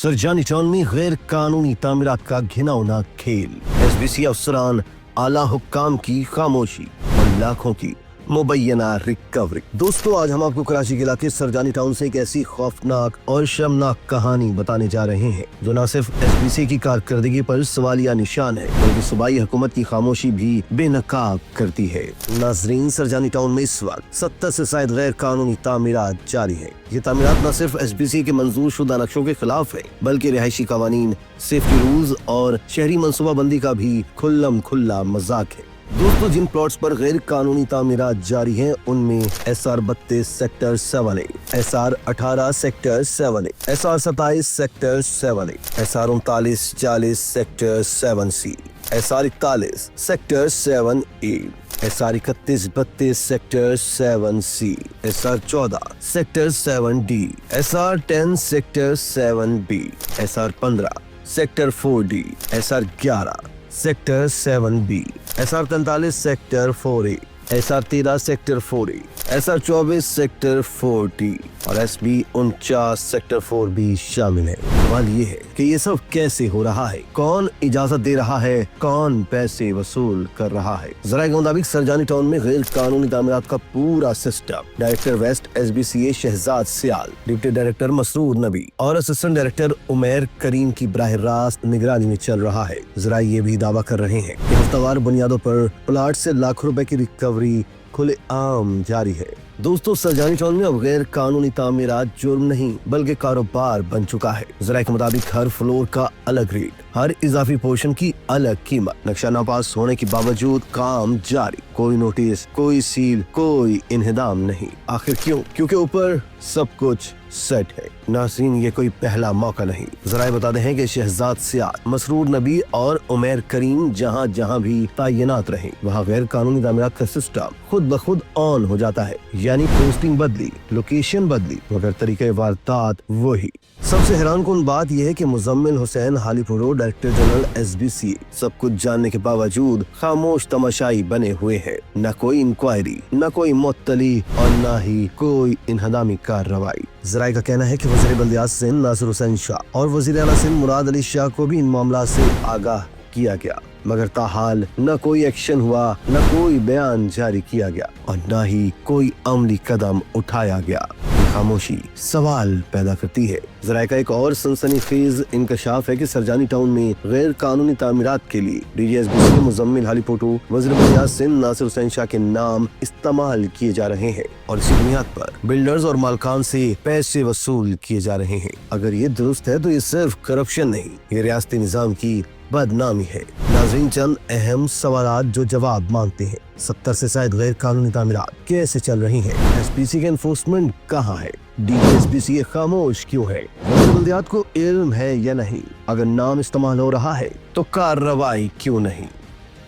Sarjani town में गैर कानूनी तामीरात का घिनौना खेल, एसबीसी अफसरान, आला हुक्काम की खामोशी और लाखों की मुबैना रिकवरी। दोस्तों, आज हम आपको कराची के इलाके सरजानी टाउन से एक ऐसी खौफनाक और शर्मनाक कहानी बताने जा रहे हैं जो न सिर्फ एसबीसी की कारकर्दगी पर सवालिया निशान है बल्कि सूबाई हुकूमत की खामोशी भी बेनकाब करती है। नाजरीन, सरजानी टाउन में इस वक्त 70 से शायद गैर कानूनी तामीरात जारी है। ये तामीरात न सिर्फ एसबीसी के मंजूर शुदा नक्शों के खिलाफ है बल्कि रिहायशी कवानीन, सेफ्टी रूल्स और शहरी मनसूबाबंदी का भी खुल्लम खुल्ला मजाक है। दोस्तों, जिन प्लॉट्स पर गैर कानूनी तामीरात जारी हैं उनमें SR 32 sector 7A, SR 18 sector 7A, SR 27 sector 7A, SR 39-40 sector 7C, SR 41 sector 7A, SR 31-32 sector 7C, SR 14 sector 7D, SR 10 sector 7B, SR 15 sector 4D, SR 11 sector 7B, SR 43 sector 4A, SR 13 sector 4A, SR 24 sector 4D और SB 49 sector 4B शामिल है। सवाल ये है कि ये सब कैसे हो रहा है, कौन इजाजत दे रहा है, कौन पैसे वसूल कर रहा है। ज़राए के मुताबिक सरजानी टाउन में गैर कानूनी तामीरात का पूरा system director west SBCA Shahzad Sial, deputy director Masroor Nabi और असिस्टेंट डायरेक्टर उमैर करीम की बराह रास्त निगरानी में चल रहा है। ज़राए ये भी दावा कर रहे हैं कि हफ्तावार बुनियादों पर प्लाट से लाखों रुपए की रिकवरी खुले आम जारी है। दोस्तों, सरजानी टाउन में अब गैर कानूनी तामीरात जुर्म नहीं बल्कि कारोबार बन चुका है। ज़राए के मुताबिक हर फ्लोर का अलग रेट, हर इजाफी पोर्शन की अलग कीमत, नक्शा ना पास होने के बावजूद काम जारी, कोई नोटिस, कोई सील, कोई इन्हिदाम नहीं। आखिर क्यों? क्योंकि ऊपर सब कुछ सेट है। नाज़रीन, ये कोई पहला मौका नहीं। ज़राए बताते हैं कि शहजाद सियाल, मसरूर नबी और उमैर करीम जहाँ जहाँ भी तैनात रहे वहाँ गैर कानूनी तामीरात का सिस्टम खुद ब खुद ऑन हो जाता है। यानी पोस्टिंग बदली, लोकेशन बदली, मगर तरीके वारदात वही। सबसे हैरानकुन बात यह है कि Muzammil Hussain Halipuro, director general SBCA, सब कुछ जानने के बावजूद खामोश तमाशाई बने हुए हैं। न कोई इंक्वायरी, न कोई मुत्तली और न ही कोई इन्हदामी कार्रवाई। ज़राए का कहना है कि वज़ीर बल्दियात सिंध नासिर हुसैन शाह और वज़ीर आला सिंध मुराद अली शाह को भी इन मामला से आगाह किया गया, मगर ताहाल न कोई एक्शन हुआ, न कोई बयान जारी किया गया और न ही कोई अमली कदम उठाया गया। खामोशी सवाल पैदा करती है। ज़राए का एक और सनसनीखेज इंकशाफ है कि सरजानी टाउन में गैर कानूनी तामीरात के लिए DGSBC मुजम्मिल हालीपुरो, वज़ीर बल्दियात सिंध नासिर हुसैन शाह के नाम इस्तेमाल किए जा रहे हैं और इसी बुनियाद पर बिल्डर्स और मालकान से पैसे वसूल किए जा रहे हैं। अगर ये दुरुस्त है तो ये सिर्फ करप्शन नहीं, ये रियासती निज़ाम की बदनामी है। नाज़रीन, चंद अहम सवालात जो जवाब मांगते हैं। 70 से शायद गैर कानूनी तामीरात कैसे चल रही हैं? SBC का एनफोर्समेंट कहाँ है? DGSBC खामोश क्यों है? बल्दियात को इल्म है या नहीं? अगर नाम इस्तेमाल हो रहा है तो कार्रवाई क्यों नहीं?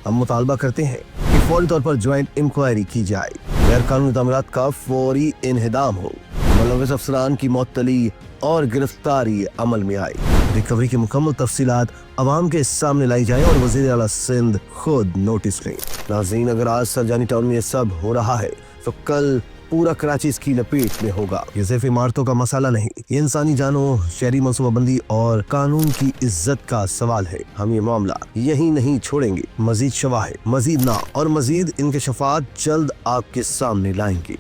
हम मुतालबा करते हैं कि फौरी तौर पर ज्वाइंट इंक्वायरी की जाए, गैर कानूनी तामीरात का फौरी इन्हिदाम हो, मुलव्विस अफसरान की मुअत्तली और गिरफ्तारी अमल में आए, रिकवरी की मुकम्मल तफसीलात अवाम के सामने लाई जाए और वज़ीर आला सिंध खुद नोटिस लें। नाज़रीन, अगर आज सरजानी टाउन में ये सब हो रहा है तो कल पूरा कराची इसकी लपेट में होगा। ये सिर्फ इमारतों का मसाला नहीं, ये इंसानी जानों, शहरी मनसूबाबंदी और कानून की इज्जत का सवाल है। हम ये मामला यही नहीं छोड़ेंगे। मजीद शवाहिद, मजीद नाम और मजीद इंकशाफात जल्द आपके सामने लाएंगे।